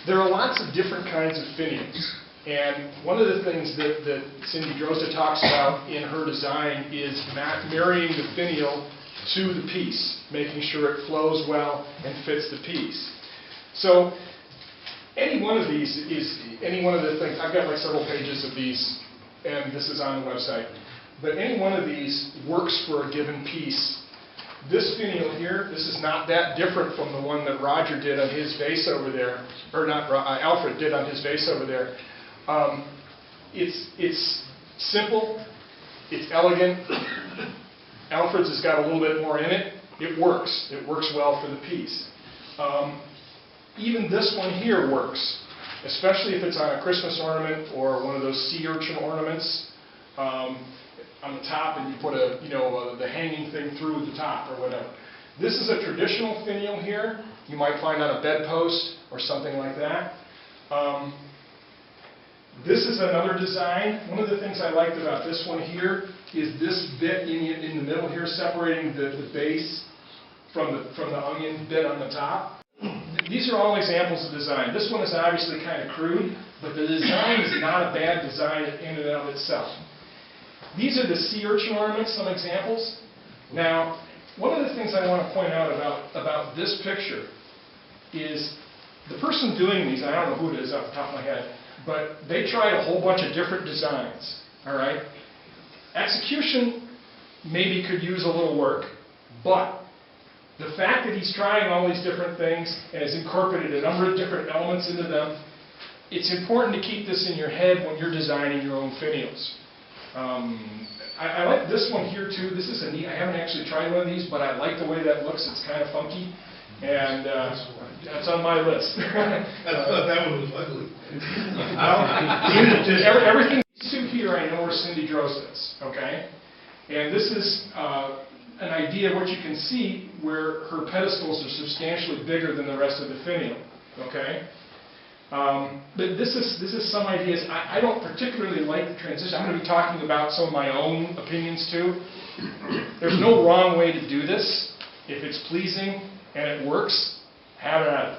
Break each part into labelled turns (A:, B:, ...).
A: There are lots of different kinds of finials, and one of the things that Cindy Drozda talks about in her design is marrying the finial to the piece, making sure it flows well and fits the piece. So any one of these is, any one of the things, I've got like several pages of these, and this is on the website, but any one of these works for a given piece. This finial here, this is not that different from the one that Roger did on his vase over there, or not, Alfred did on his vase over there. It's simple, it's elegant. Alfred's has got a little bit more in it. It works well for the piece. Even this one here works, especially if it's on a Christmas ornament or one of those sea urchin ornaments. On the top, and you put a, the hanging thing through the top or whatever. This is a traditional finial here. You might find on a bedpost or something like that. This is another design. One of the things I liked about this one here is this bit in the middle here, separating the base from the onion bit on the top. These are all examples of design. This one is obviously kind of crude, but the design is not a bad design in and of itself. These are the sea urchin ornaments, some examples. Now, one of the things I want to point out about this picture is the person doing these, I don't know who it is off the top of my head, but they tried a whole bunch of different designs, all right? Execution maybe could use a little work, but the fact that he's trying all these different things and has incorporated a number of different elements into them, it's important to keep this in your head when you're designing your own finials. I like this one here too. This is a neat, I haven't actually tried one of these, but I like the way that looks. It's kind of funky, and that's on my list.
B: I thought that one was ugly.
A: Everything here I know are Cindy Drozda's, okay? And this is an idea of what you can see where her pedestals are substantially bigger than the rest of the finial, okay? But this is some ideas. I don't particularly like the transition. I'm going to be talking about some of my own opinions too. There's no wrong way to do this. If it's pleasing and it works, have at it.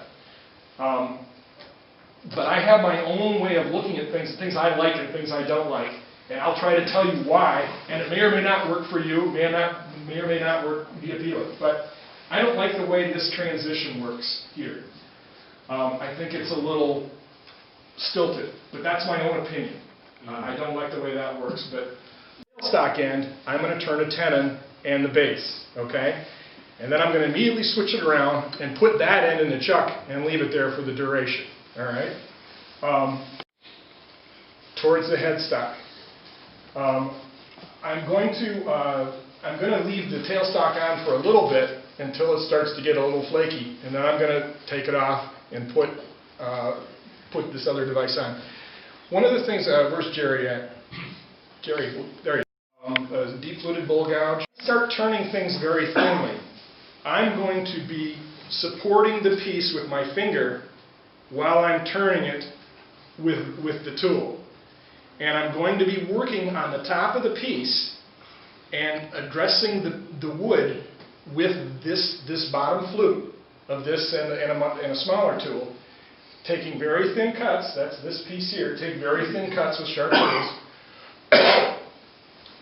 A: But I have my own way of looking at things I like and things I don't like, and I'll try to tell you why. And it may or may not work for you. May or may not work, be appealing. But I don't like the way this transition works here. I think it's a little stilted, but that's my own opinion. I don't like the way that works, but stock end, I'm going to turn a tenon and the base, okay? And then I'm going to immediately switch it around and put that end in the chuck and leave it there for the duration, all right? Towards the headstock. I'm going to leave the tailstock on for a little bit until it starts to get a little flaky, and then I'm going to take it off and put this other device on. One of the things, where's Jerry at? Jerry, there you go. Deep fluted bowl gouge. Start turning things very thinly. I'm going to be supporting the piece with my finger while I'm turning it with the tool. And I'm going to be working on the top of the piece and addressing the wood with this bottom flute of this and a smaller tool, taking very thin cuts. That's this piece here. Take very thin cuts with sharp tools,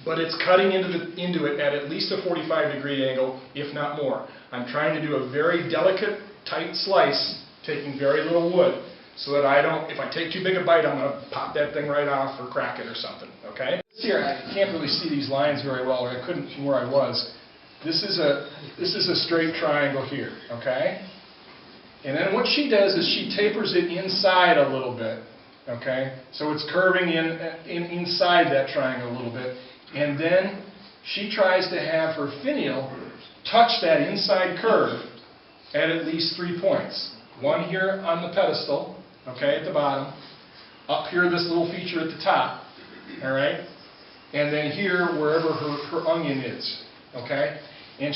A: but it's cutting into it at least a 45-degree angle, if not more. I'm trying to do a very delicate, tight slice, taking very little wood, so that I don't, if I take too big a bite, I'm going to pop that thing right off or crack it or something. Okay? Here, I can't really see these lines very well, or I couldn't from where I was. This is a straight triangle here, okay? And then what she does is she tapers it inside a little bit, okay? So it's curving inside that triangle a little bit. And then she tries to have her finial touch that inside curve at least 3 points. One here on the pedestal, okay, at the bottom. Up here, this little feature at the top, all right? And then here, wherever her onion is, okay? And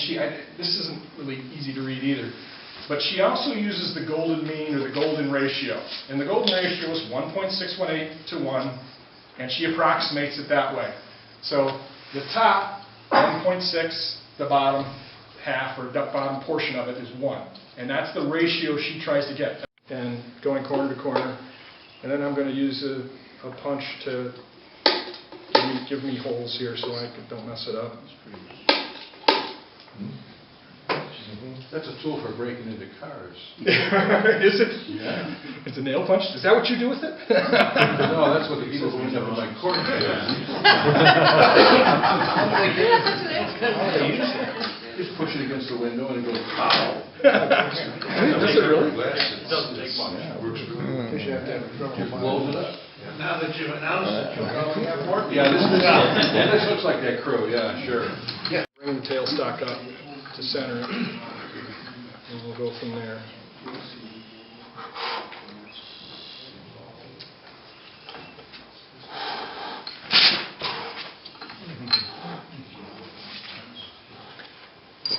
A: this isn't really easy to read either, but she also uses the golden mean or the golden ratio. And the golden ratio is 1.618 to 1, and she approximates it that way. So the top, 1.6, the bottom half or the bottom portion of it is 1. And that's the ratio she tries to get. and going corner to corner. And then I'm going to use a punch to give me holes here so I don't mess it up.
C: That's a tool for breaking into cars.
A: Is it?
C: Yeah.
A: It's a nail punch? Is that what you do with it?
C: No, that's what the people who end up in my court do. Just push it against the window and it goes pow.
A: Does it really?
B: It doesn't take much.
C: Yeah.
B: Works good.
C: You have to have trouble. Just blows it up.
B: Now that you've announced it, you'll probably have more.
C: Yeah, this looks like that crow, yeah, sure.
A: Bring the tailstock up to center it, and we'll go from there.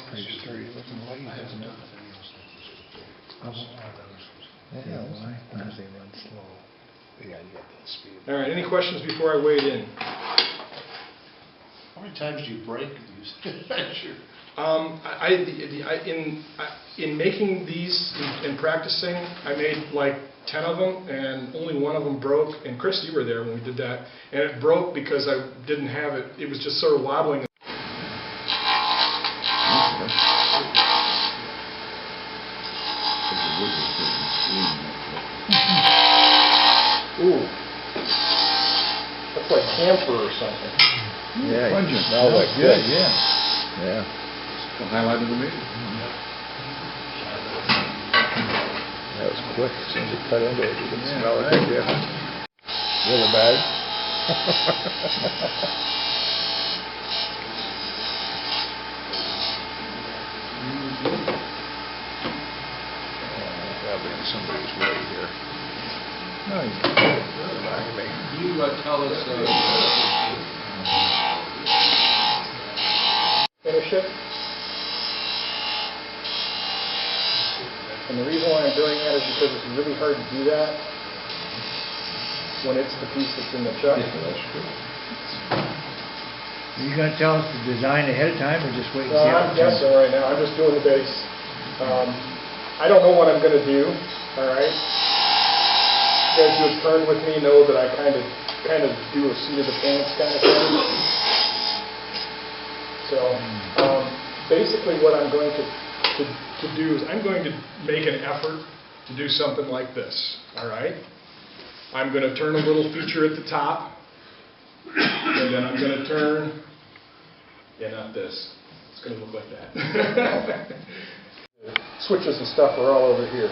D: Pretty sturdy looking blade, isn't it? Yeah, why? Because they run slow. Yeah, you got that speed.
A: All right, any questions before I wade in?
B: How many times do you break these? Sure.
A: In making these and practicing, I made like 10 of them, and only one of them broke. And Chris, you were there when we did that, and it broke because I didn't have it. It was just sort of wobbling. Ooh, that's like camphor or something.
D: Yeah,
C: Pungent.
D: smells like
C: Good,
D: good.
C: yeah.
D: Yeah.
C: The highlight of the meeting.
D: That was quick. As soon as you cut into it, you can smell it.
C: right.
D: Yeah. Really bad. Probably in somebody's way here. No, you can't. Me.
C: You tell us,
A: Finish it. And the reason why I'm doing that is because it's really hard to do that when it's the piece that's in the chuck.
C: that's true.
D: Are you going to tell us the design ahead of time or just wait and
A: No,
D: see?
A: I'm guessing right now. I'm just doing the base. I don't know what I'm going to do. All right. You guys who have turned with me know that I kind of do a seat of the pants kind of thing. So basically, what I'm going to do is I'm going to make an effort to do something like this. All right. I'm going to turn a little feature at the top, and then I'm going to turn. Yeah, not this. It's going to look like that. Switches and stuff are all over here.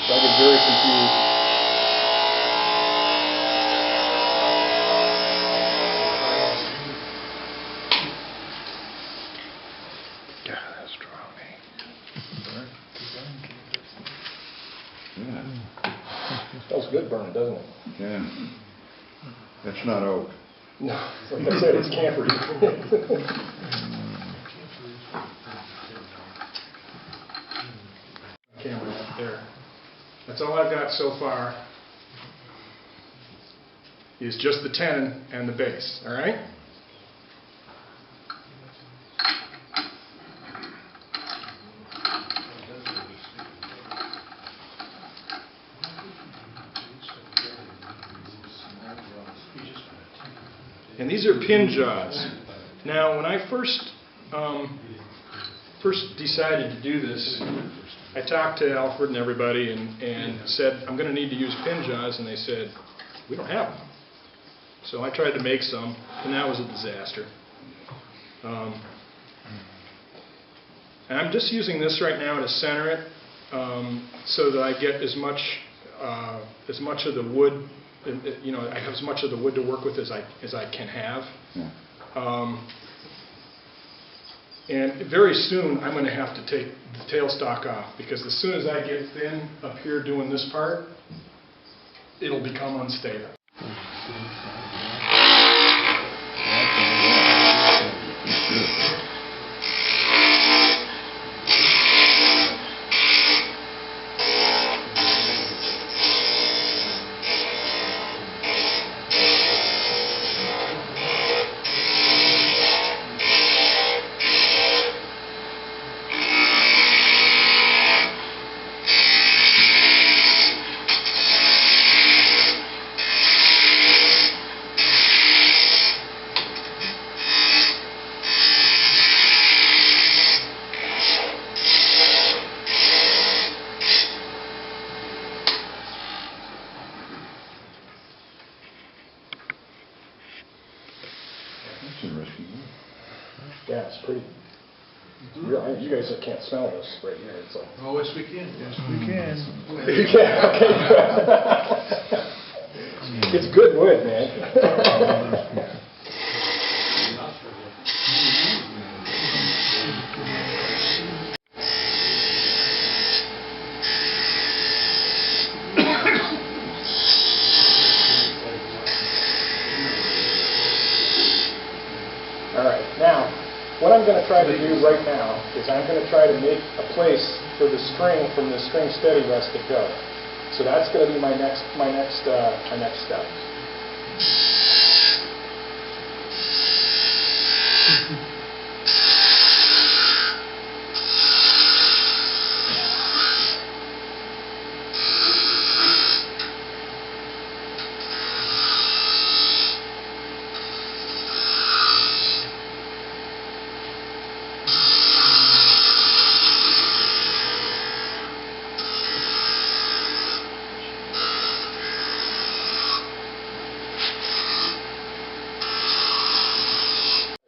A: So I get very confused.
D: God, that's strong,
C: Yeah.
A: Smells good burning, doesn't it?
C: Yeah. That's not oak.
A: No, like I said, it's camphor. Camera up there. That's all I've got so far. Is just the tenon and the bass. All right. And these are pin jaws. Now, when I first decided to do this, I talked to Alfred and everybody and said, I'm going to need to use pin jaws, and they said, we don't have them. So I tried to make some, and that was a disaster. And I'm just using this right now to center it so that I get as much of the wood. You know, I have as much of the wood to work with as I can have.
C: Yeah.
A: And very soon I'm going to have to take the tailstock off, because as soon as I get thin up here doing this part, it'll become unstable. Yeah, it's pretty. You guys can't smell this right here. It's like.
C: Oh, yes, we can. Yes, we
D: can.
A: You can. Okay. It's good wood, man. All right, now, what I'm going to try to do right now is I'm going to try to make a place for the string from the string steady rest to go. So that's going to be my next step.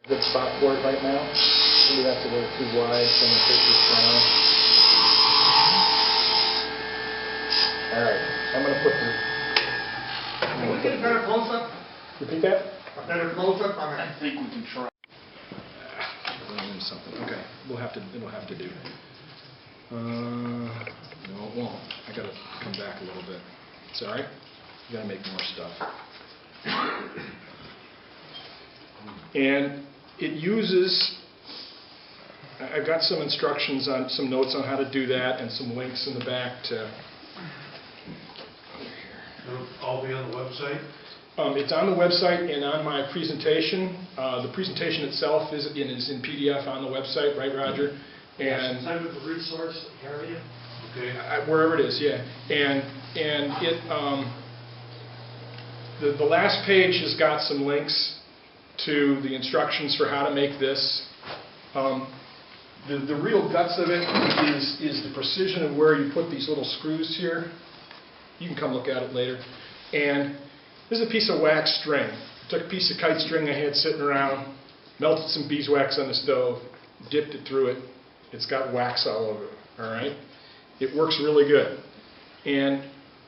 A: Good spot for it right now. Maybe that's a little too wide, so I'm going to take this down. Alright, I'm going to put the...
B: Can we get a better close-up?
A: Repeat that?
B: A better close-up on that?
E: I think we can try.
A: Something. Okay, it'll have to do. No, it won't. I got to come back a little bit. It's alright? You got to make more stuff. And it uses, I've got some instructions on, some notes on how to do that and some links in the back to,
B: It'll all be on the website?
A: it's on the website and on my presentation. The presentation itself is in PDF on the website, right, Roger? And
B: Type of the resource area? Okay.
A: wherever it is, yeah. And it, the last page has got some links to the instructions for how to make this. The real guts of it is the precision of where you put these little screws here. You can come look at it later. And this is a piece of wax string. I took a piece of kite string I had sitting around, melted some beeswax on the stove, dipped it through it. It's got wax all over it, all right? It works really good. And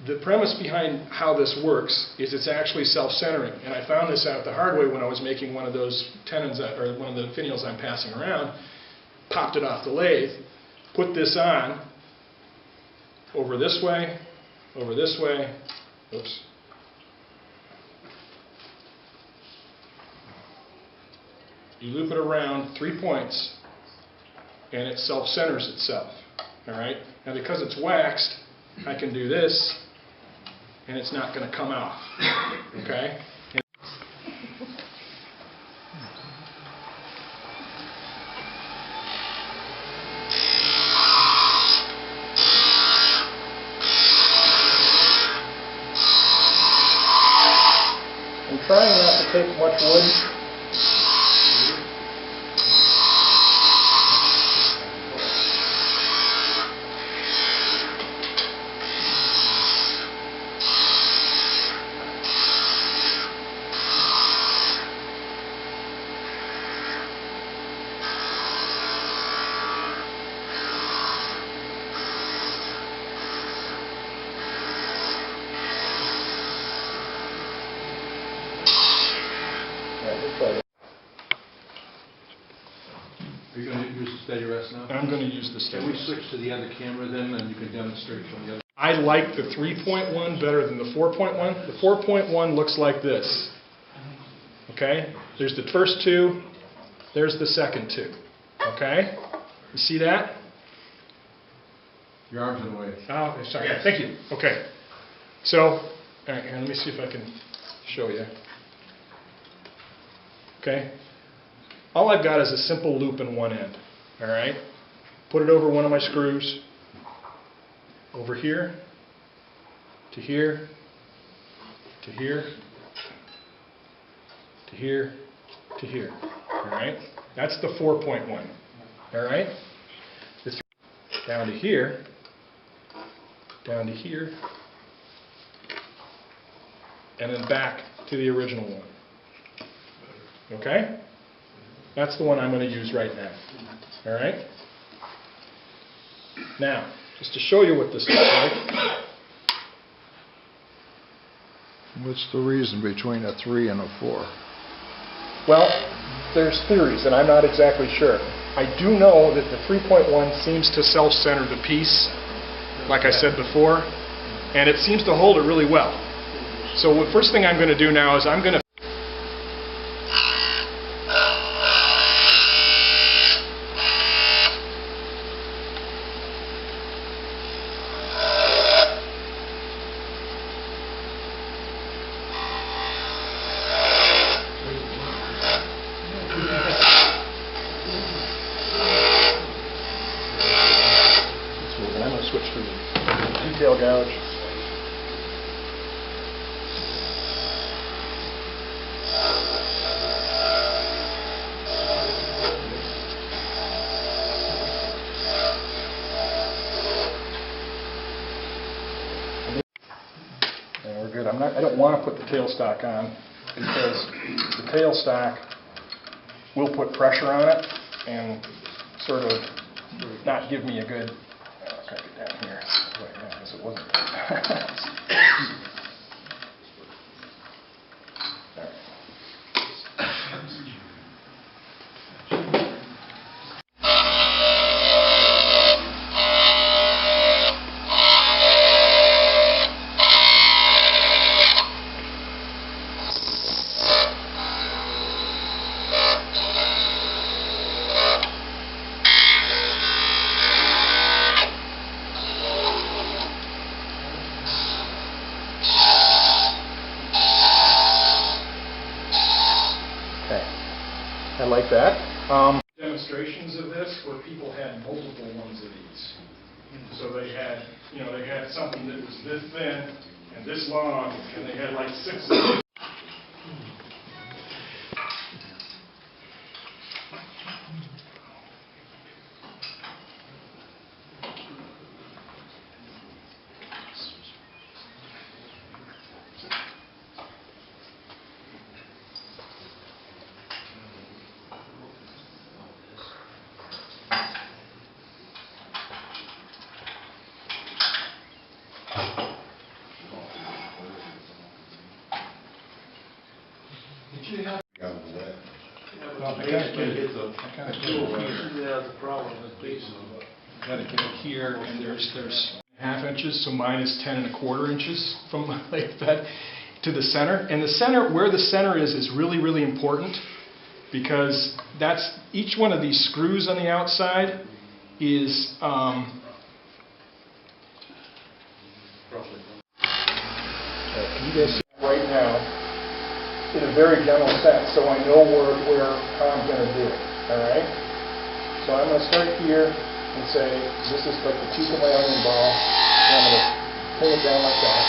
A: the premise behind how this works is it's actually self-centering. And I found this out the hard way when I was making one of those tenons, or one of the finials I'm passing around. Popped it off the lathe, put this on, over this way, oops. You loop it around 3 points, and it self-centers itself, all right? Now because it's waxed, I can do this, and it's not going to come off, okay? I'm trying not to take much wood.
C: Are you going to use the steady rest now?
A: I'm going to use the
C: Can we
A: steady.
C: switch to the other camera then, and you can demonstrate from the other?
A: I like the 3.1 better than the 4.1. The 4.1 looks like this. Okay? There's the first two, there's the second two. Okay? You see that?
C: Your arm's in the way.
A: Oh, sorry.
B: Yes.
A: Thank you. Okay. So, all right, here, let me see if I can show you. Okay? All I've got is a simple loop in one end. All right? Put it over one of my screws. Over here, to here, to here, to here, to here. All right? That's the 4.1. All right? Down to here, down to here, and then back to the original one. Okay? That's the one I'm going to use right now. All right? Now, just to show you what this looks like.
D: What's the reason between a 3 and a 4?
A: Well, there's theories, and I'm not exactly sure. I do know that the 3.1 seems to self-center the piece, like I said before, and it seems to hold it really well. So the first thing I'm going to do now is I'm going to switch to the detail gouge. And we're good. I don't want to put the tailstock on because the tailstock will put pressure on it and sort of not give me a good. Crank it down here. Wait, no, I guess it wasn't. I like that. Demonstrations of this where people had multiple ones of these. So they had, they had something that was this thin and this long, and they had like 6 of these.
B: Yeah, the problem is base.
A: Got to get it here, and there's ½ inches, so mine is 10 1/4 inches from my lake bed to the center. And the center, where the center is really, really important because that's each one of these screws on the outside is can you guys see right now in a very general sense, so I know where I'm going to do it. All right. So I'm going to start here and say, this is like the tooth of my onion ball, and I'm going to pull it down like that.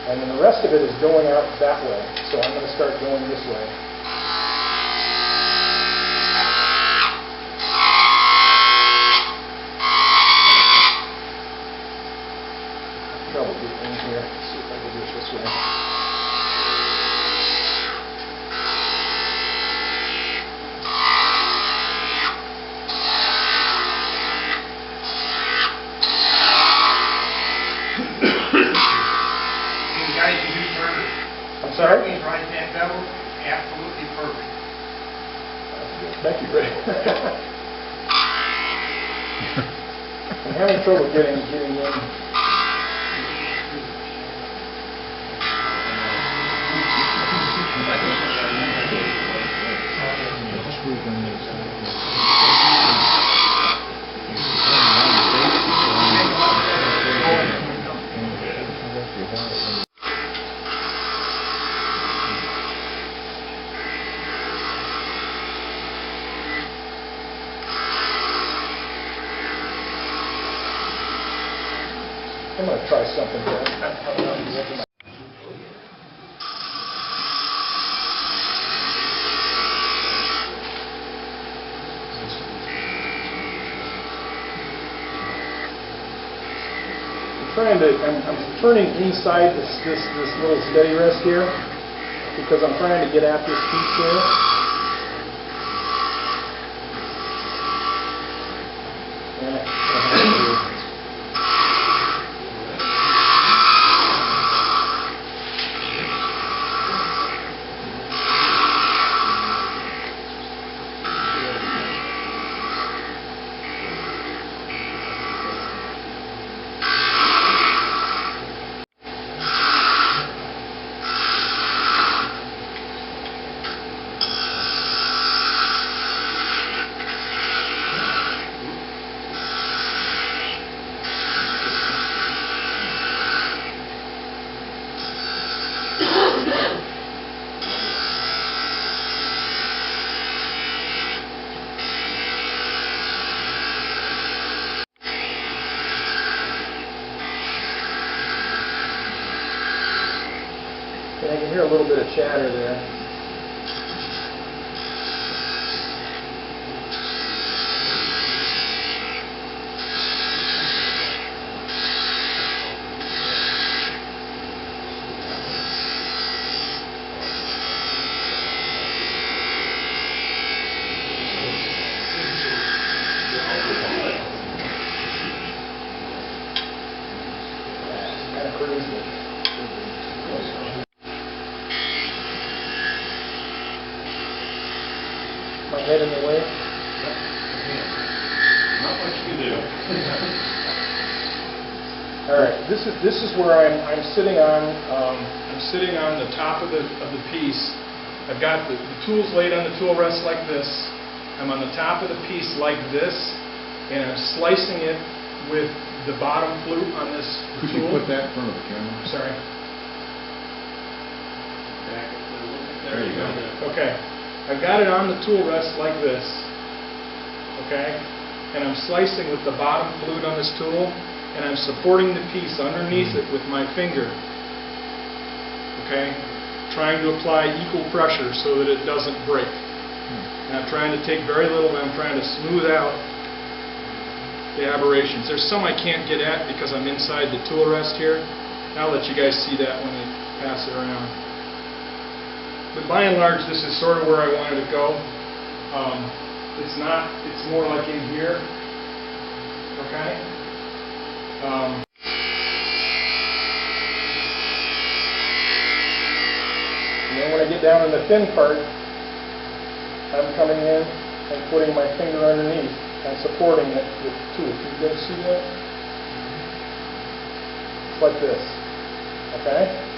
A: And then the rest of it is going out that way, so I'm going to start going this way. Trouble getting in here. Let's see if I can do it this way. I'm sorry?
B: Right hand bevel, absolutely perfect.
A: Thank you, Ray. I'm having trouble getting in. I'm going to try something here. I'm turning inside this little steady rest here because I'm trying to get at this piece here. And I can hear a little bit of chatter there. My head in the way.
C: Not much to do.
A: All right, this is where I'm sitting on. I'm sitting on the top of the piece. I've got the tools laid on the tool rest like this. I'm on the top of the piece like this, and I'm slicing it with the bottom flute on this
D: Could
A: tool.
D: you put that in front of the camera?
A: Sorry.
D: There you go.
A: Okay. I've got it on the tool rest like this. Okay? And I'm slicing with the bottom flute on this tool, and I'm supporting the piece underneath it with my finger. Okay? Trying to apply equal pressure so that it doesn't break. And I'm trying to take very little, and I'm trying to smooth out the aberrations. There's some I can't get at because I'm inside the tool rest here. I'll let you guys see that when I pass it around. But by and large, this is sort of where I wanted to go. It's more like in here. Okay? And then when I get down in the thin part, I'm coming in and putting my finger underneath and supporting it with the tool. Can you guys see that? It's like this. Okay?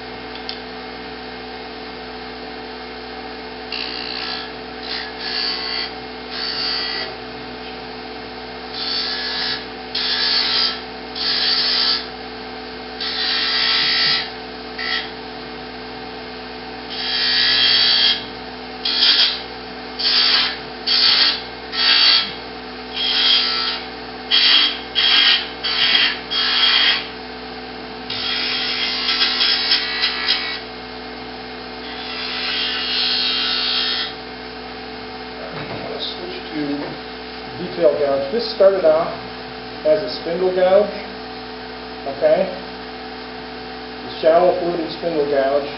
A: Detail gouge. This started off as a spindle gouge, okay? The shallow fluted spindle gouge.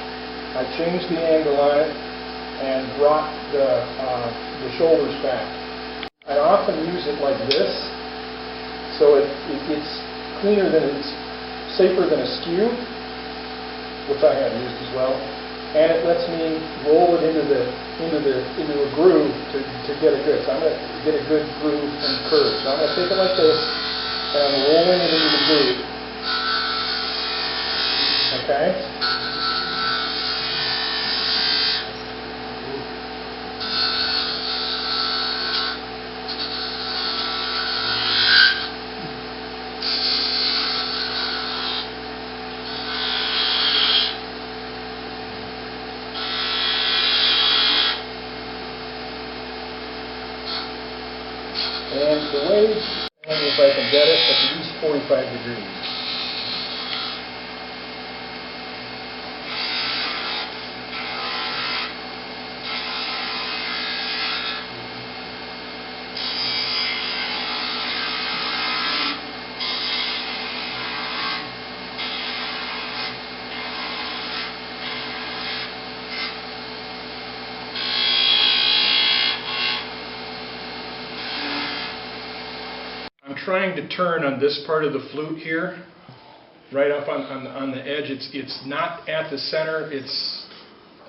A: I changed the angle on it and brought the shoulders back. I often use it like this, so it's cleaner than it's safer than a skew, which I have used as well. And it lets me roll it into a groove to get a good. So I'm going to get a good groove and curve. So I'm going to take it like this, and I'm rolling it into the groove. Okay? And the way, if I can get it, at least 45 degrees. I'm trying to turn on this part of the flute here, right up on the edge. It's not at the center. It's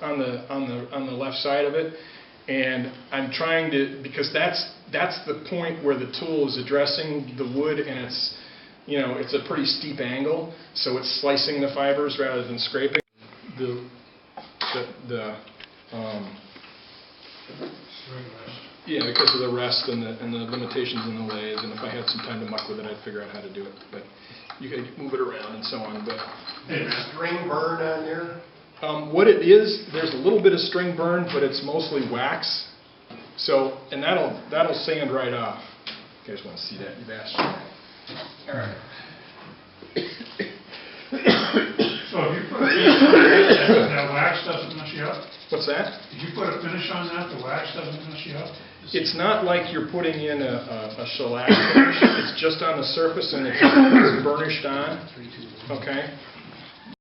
A: on the left side of it, and I'm trying to, because that's the point where the tool is addressing the wood, and it's a pretty steep angle, so it's slicing the fibers rather than scraping. Yeah, because of the rest and the limitations in the lathe, and if I had some time to muck with it, I'd figure out how to do it. But you can move it around and so on. But
B: is string burn on there?
A: What it is, there's a little bit of string burn, but it's mostly wax. So, and that'll sand right off. You guys want to see that, you bastard? All right.
B: So if you put a piece of
E: That wax doesn't mess you up?
A: What's that?
E: Did you put a finish on that, the wax doesn't mess you up?
A: It's not like you're putting in a shellac finish, it's just on the surface and it's burnished on, okay?